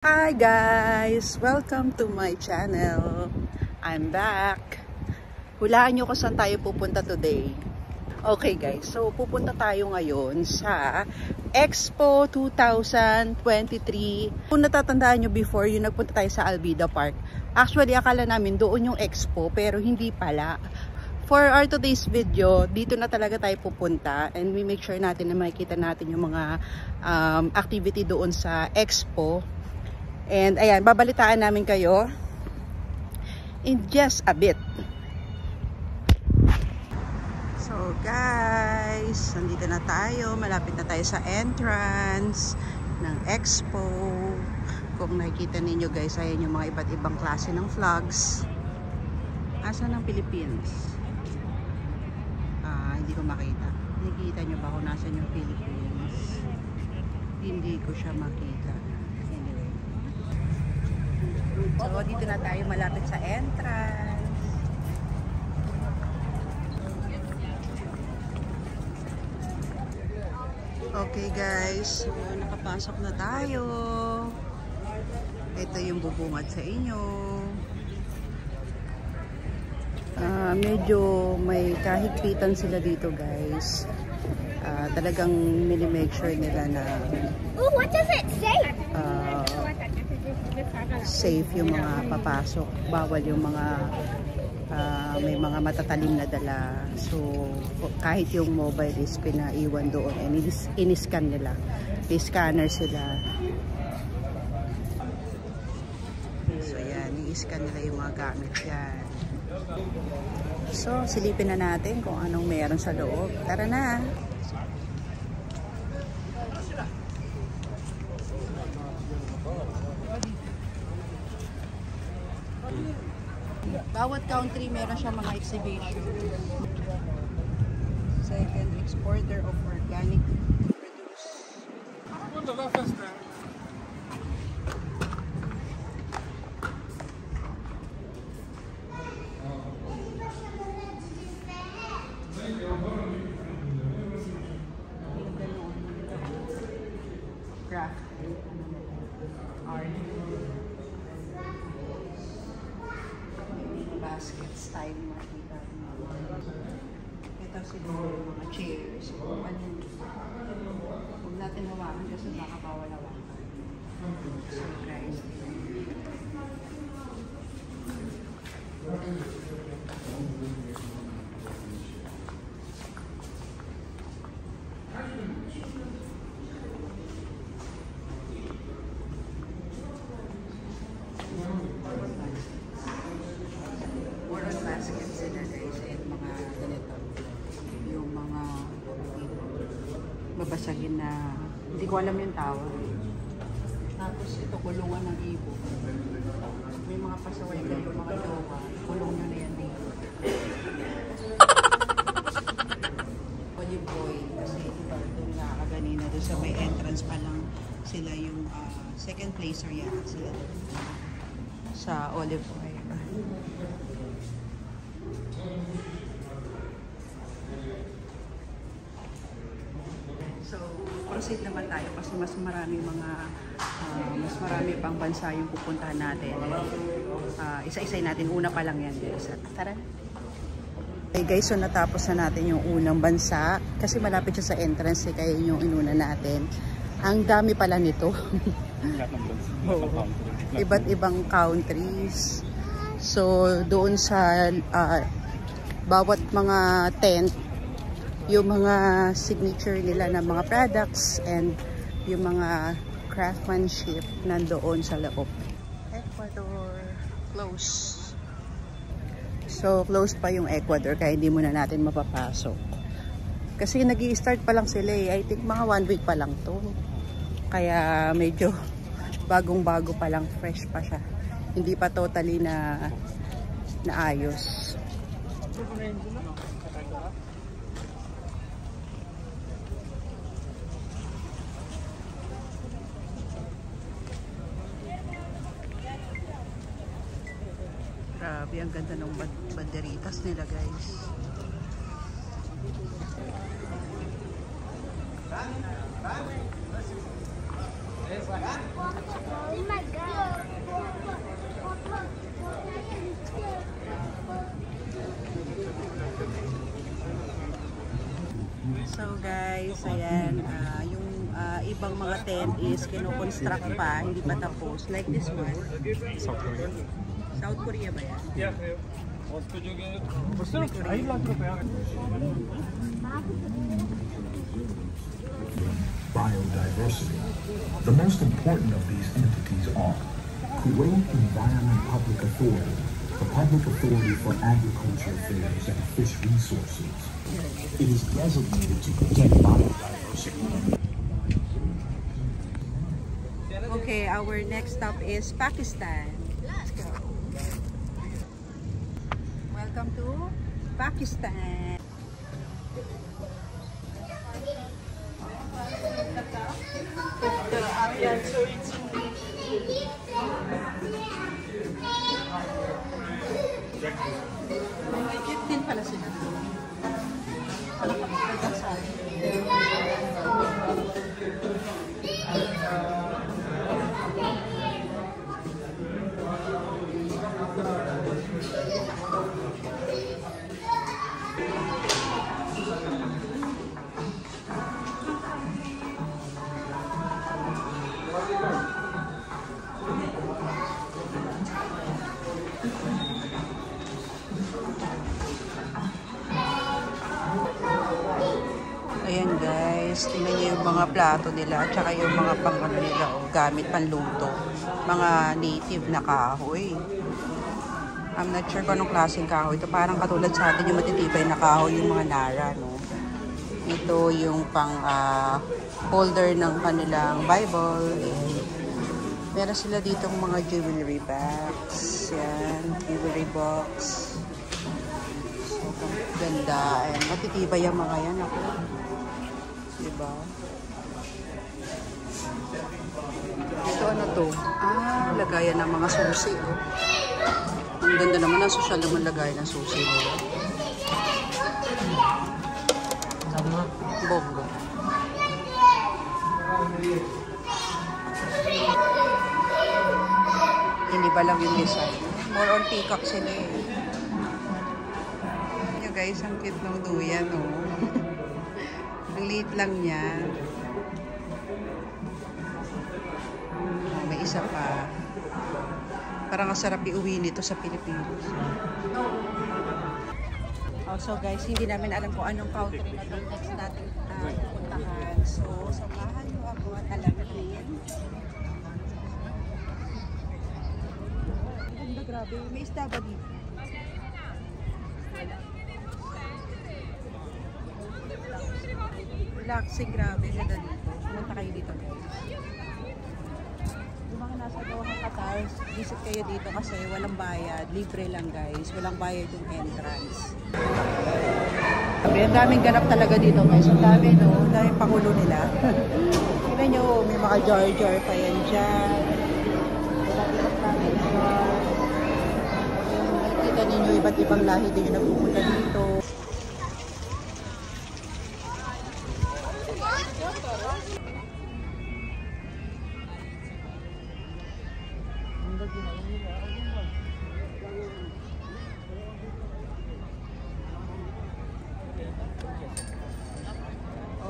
Hi guys! Welcome to my channel. I'm back. Hulaan nyo kung saan tayo pupunta today. Okay guys, so pupunta tayo ngayon sa Expo 2023. Kung natatandaan nyo before, yung nagpunta tayo sa Alvida Park. Actually, akala namin doon yung Expo, pero hindi pala. For our today's video, dito na talaga tayo pupunta and we make sure natin na makikita natin yung mga activity doon sa Expo. And ayan, babalitaan namin kayo in just a bit. So guys, nandito na tayo. Malapit na tayo sa entrance ng Expo. Kung nakikita ninyo guys, ayan yung mga iba't ibang klase ng flags. Asa ng Philippines? Hindi ko makita. Nakikita nyo ba kung nasan yung Philippines? Hindi ko siya makita. So, dito na tayo malapit sa entrance. Okay guys, so, nakapasok na tayo. Ito yung bubungad sa inyo. Medyo may kahigpitan sila dito guys. Talagang mini-make sure nila na what does it say? Safe yung mga papasok. Bawal yung mga may mga matatalim na dala. So kahit yung mobile is pinaiwan doon and in-scan nila. May scanner sila. So yan, i-scan nila yung mga gamit yan. So silipin na natin kung anong meron sa loob. Tara na! Bawat country meron siya mga exhibition. Second exporter of organic produce. Craft. Art. Basket style makita. Ito siguro yung mga chairs. Huwag natin hawakan kasi baka pawala-wala. So guys. Baskets sila guys, and mga ganito yung mga babasagin na hindi ko alam yung tawag. Tapos ito kulungan ng ibon. May mga pasaway kayo, mga jowa, kulong nyo na yan dito. Olive oil kasi diba doon nakakaganina doon sa may entrance pa lang sila yung second placer yata sila doon sa olive oil. So, proceed naman tayo kasi mas marami pang bansa yung pupuntahan natin. Isa-isay natin. Una pa lang yan guys. Tara. Okay guys, so natapos na natin yung unang bansa kasi malapit siya sa entrance kaya yung inuna natin. Ang dami pala nito. Iba't ibang countries. So, doon sa bawat mga tent, yung mga signature nila na mga products and yung mga craftsmanship nandoon sa loob. Ecuador, close. So, close pa yung Ecuador kaya hindi muna natin mapapasok. Kasi nag-i-start pa lang sila eh. I think mga 1 week pa lang to. Kaya medyo bagong-bago pa lang, fresh pa siya. Hindi pa totally na ayos. Grabe, ang ganda ng banderitas nila guys. Oh my God. So guys, ayan, yung ibang mga tent is kino-construct pa, hindi pa tapos. Like this one. South Korea. South Korea ba yan? Yeah. Biodiversity. The most important of these entities are Kuwait Environment Public Authority, the public authority for agriculture affairs and fish resources. It is designated to protect biodiversity. Okay, our next stop is Pakistan. Let's go. Welcome to Pakistan. May cute din pala sila. Ayan guys, tingnan niyo yung mga plato nila at saka yung mga pang-ano nila, gamit panluto. Mga native na kahoy. I'm not sure kung anong klaseng kahoy. Ito parang katulad sa atin yung matitibay na kahoy, yung mga nara, no? Ito yung pang holder ng kanilang Bible. Meron sila ditong mga jewelry box. Yan, jewelry box. So, ganda. Ayan, matitibay yung mga yan ako. Diba? Ito ano to? Lagayan ng mga susi. Oh. Ang ganda naman, ang social naman lagayan ng susi nila. Bongo. Hindi ba lang yung design? More on peacock sila eh. Yung guys, ang cute ng duyan, oh. Liit lang niya. Oh, may isa pa. Parang masarap iuwi nito sa Pilipinas. So guys, hindi namin alam kung anong country na ito next natin pupuntahan. So, samahan nyo ako at alamin. Ganda, grabe. May isda ba dito? Relaxing, grabe. Ganda dito. Pumunta kayo dito guys. Yung mga nasa Doha, Qatar, visit kayo dito kasi walang bayad. Libre lang guys. Walang bayad yung entrance. Ang daming ganap talaga dito guys. Ang dami, no? Ang daming pangulo nila. Tignan nyo, may mga jar-jar pa yan dyan. Nakikita ninyo, iba't ibang lahi din yung nagpupunta dito.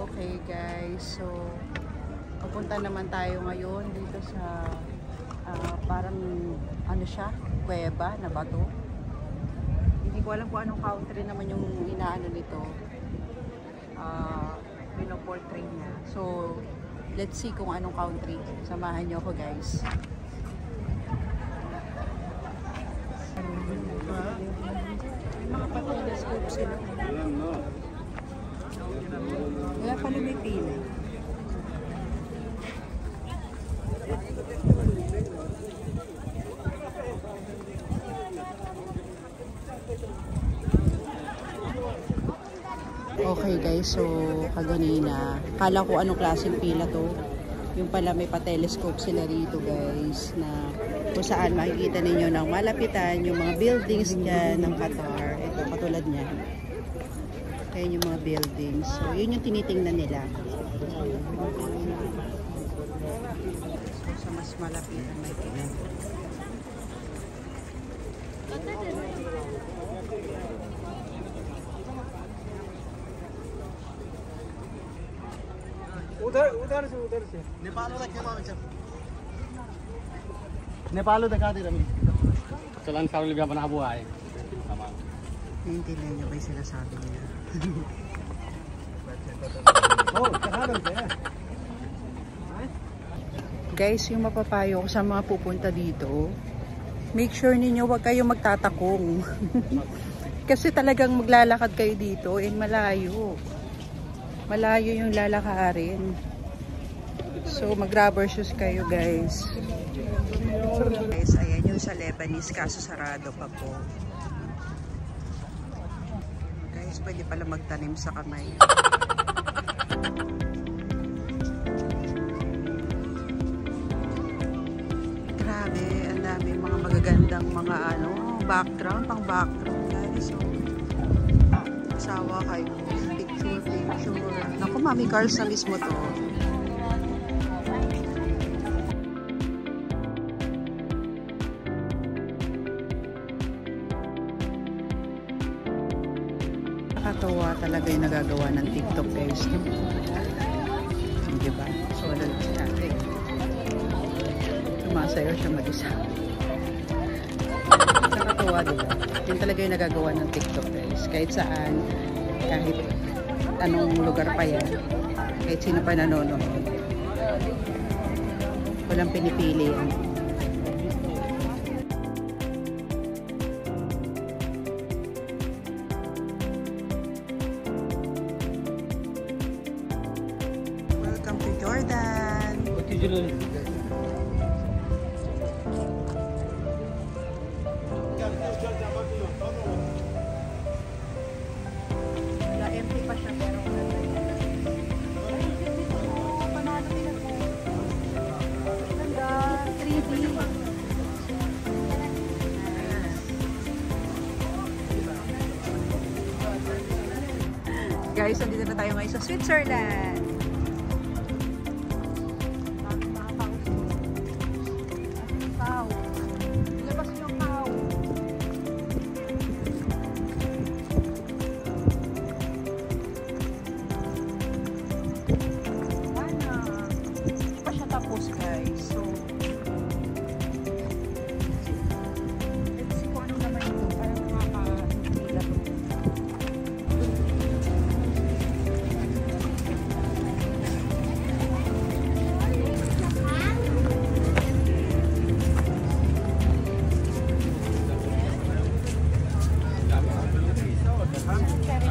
Okay guys, so pupunta naman tayo ngayon dito sa parang ano siya, kuweba na bato. Hindi ko alam kung anong country naman yung inaano nito, pinoportray niya. So let's see kung anong country. Samahan niyo ako guys. Mga pa-telescope sila. Wala pala may pila. Okay guys, so kaganina, kala ko anong klaseng pila to. Yung pala may pa-telescope sila rito guys, na kung saan makikita ninyo ng malapitan yung mga buildings dyan ng Qatar. Ito, katulad niya. Ayan yung mga buildings. So, yun yung tinitingnan nila. sa mas malapitan may tingin. उधर से नेपाल दिखा दे रमी चलन सावली का बना हुआ है सामान Naiintindihan niyo ba yung sinasabi niya? Guys, yung mapapayo ko sa mga pupunta dito, make sure ninyo huwag kayong magtatakong. Kasi talagang maglalakad kayo dito and malayo. Malayo yung lalakarin. So mag-rubber shoes kayo guys. Guys, ayan yung sa Lebanese kaso sarado pa po. Guys, pwede pala magtanim sa kamay. Grabe, ang dami mga magagandang mga background, pang background guys. So, sawa kayo. Picture. Naku, Mami Carls na mismo to. Nakakatawa talaga yung nagagawa ng TikTok guys. Diba? So, wala lang si ate. Sumasayaw siya mag-isa. Nakakatawa diba? Yun talaga yung nagagawa ng TikTok guys. Kahit saan, kahit anong lugar pa yan, kahit sino pa nanonood, walang pinipili yan. Welcome to Jordan. Wala, empty pa siya pero panalo din ako. Ganda, 3D. Guys, nandito na tayo ngayon sa Switzerland.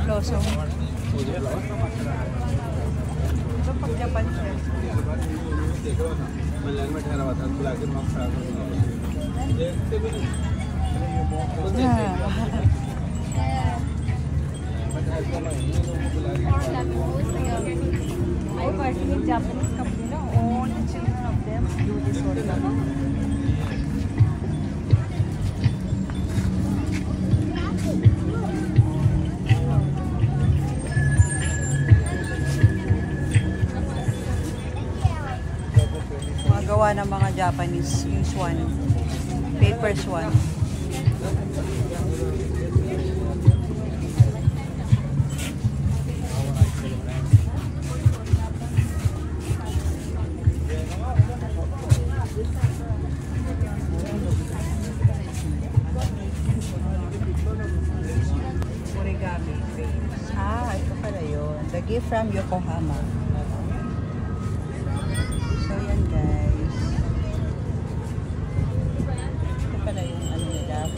Blossom. Ito pag Japan siya. I work with Japanese company, no? All the children of them do this work. Gawa ng mga Japanese, yung swan, paper swan. Origami frames. Ah, ito pala yun. The gift from Yokohama. So yan guys.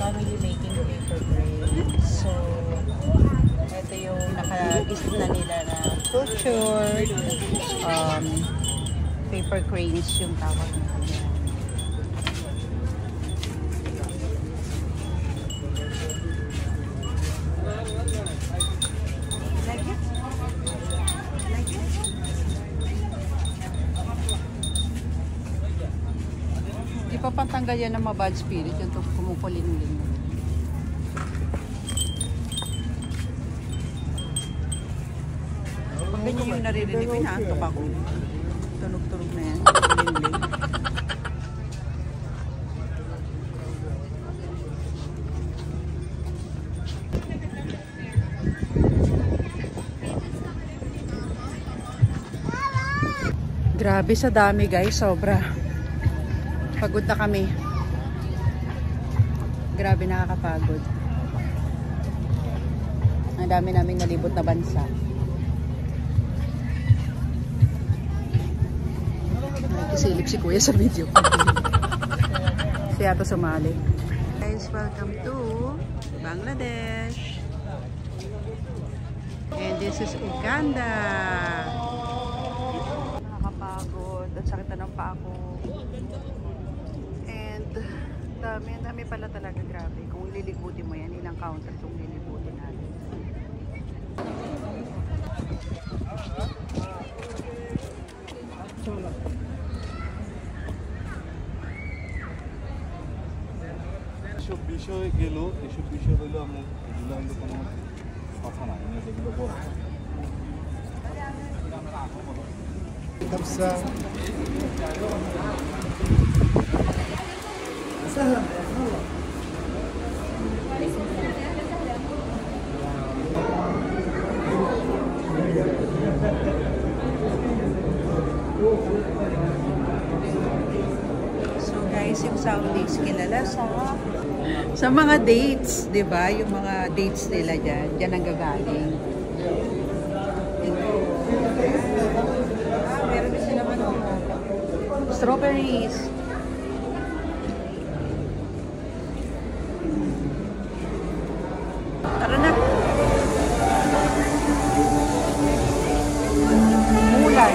Family making paper frames. So, ito yung naka-list na nila na culture, paper cranes yung tawag nila. Like it? Like it? Di pa pantanggal yan ng mga bad spirit, yung kumukuling-ling. Pag ganyan yung naririnig, inaantok ako. Tunog-tunog na yan. Kuling-ling. Grabe sa dami guys, sobra. Pagod na kami. Grabe, nakakapagod. Ang dami namin nalibot na bansa. Nagkisilip si Kuya sa video. Siya to sumali. Guys, welcome to Bangladesh. And this is Uganda. Nakakapagod. At sakit na ng paa ko. And dami pala talaga, grabe. Kung ililibutin mo yan, ilang counter itong lilibutin natin. এসব বিষয় গেল, এসব বিষয় হলো আমার এগুলো কোনো কথা না, আমি যেগুলো বলবো So guys, yung Saudis kilala sa mga dates, 'di ba? Yung mga dates nila diyan ang gagaling. Meron din sila strawberries. Tara na. Mulay.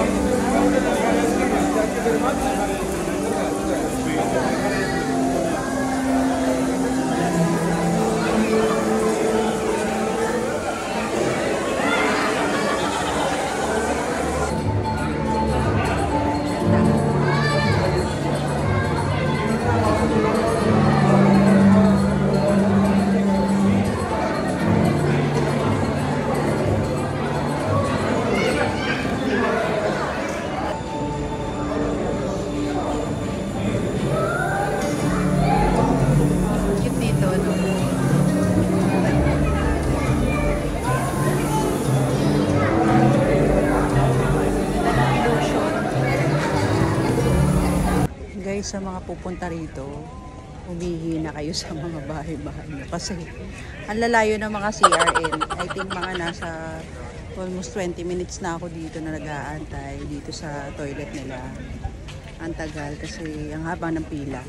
Sa mga pupunta rito, umihi na kayo sa mga bahay-bahay nyo kasi ang lalayo ng mga CRN. I think mga nasa almost 20 minutes na ako dito na nag-aantay dito sa toilet nila. Ang tagal kasi ang haba ng pila.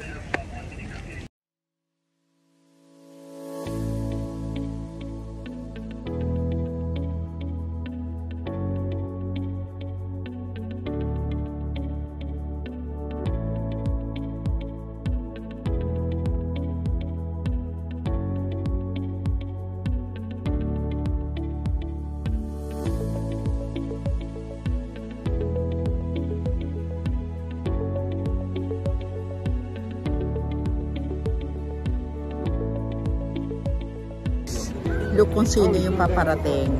Look kung sino yung paparating.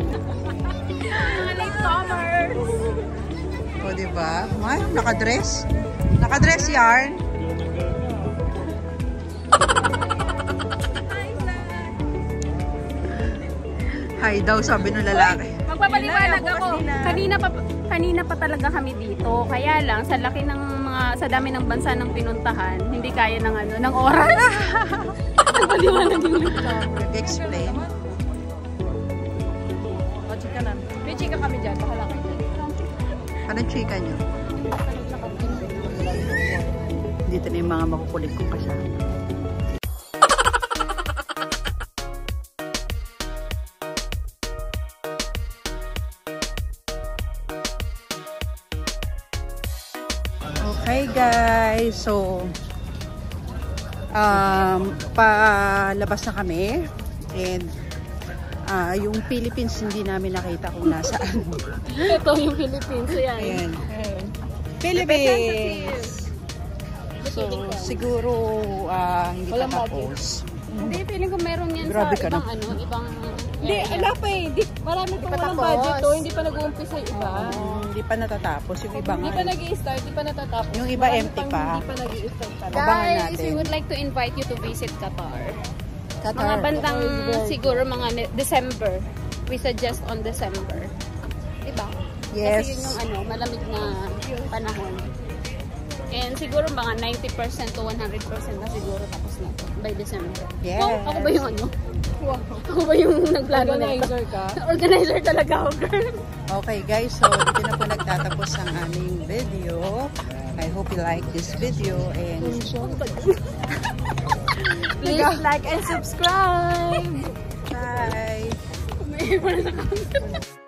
Mga latecomers! O, diba? Ay, nakadress. Nakadress yarn. Hi daw, sabi ng lalaki. Magpapaliwanag ako. Kanina pa talaga kami dito. Kaya lang, sa laki ng sa dami ng bansa ng pinuntahan, hindi kaya ng oras. Magpapaliwanag yung Explain. O, chika na. May chika kami dyan. Baka lang kayo dyan. Anong chika nyo? Dito na yung mga makukulit ko kasama. Okay guys, so palabas na kami and yung Philippines hindi namin nakita kung nasaan. Ito yung Philippines. Yan. Ayan. Philippines! So siguro hindi pa tapos. Hindi, feeling ko meron yan Grabe sa ka ibang na. ibang Hindi, ala pa eh. Marami pang walang budget to. Hindi pa nag-uumpisa yung iba. Hindi pa natatapos yung iba Hindi nga. pa nag-i-start, hindi pa natatapos. Yung iba empty pa. Hindi pa nag-i-start pa. Abangan Guys, natin. we would like to invite you to visit Qatar. Qatar. Mga bandang siguro mga December. We suggest on December. Diba? Yes. Kasi yun yung ano, malamig na panahon. And siguro mga 90% to 100% na siguro tapos na ito by December. Yes. Wow, ako ba yung ano? Wow. Ako ba yung nagplano na ito? Organizer ka? Organizer talaga ako, girl. Okay guys, so dito na po nagtatapos ang aming video. I hope you like this video and Please like and subscribe. bye! May iwan na sa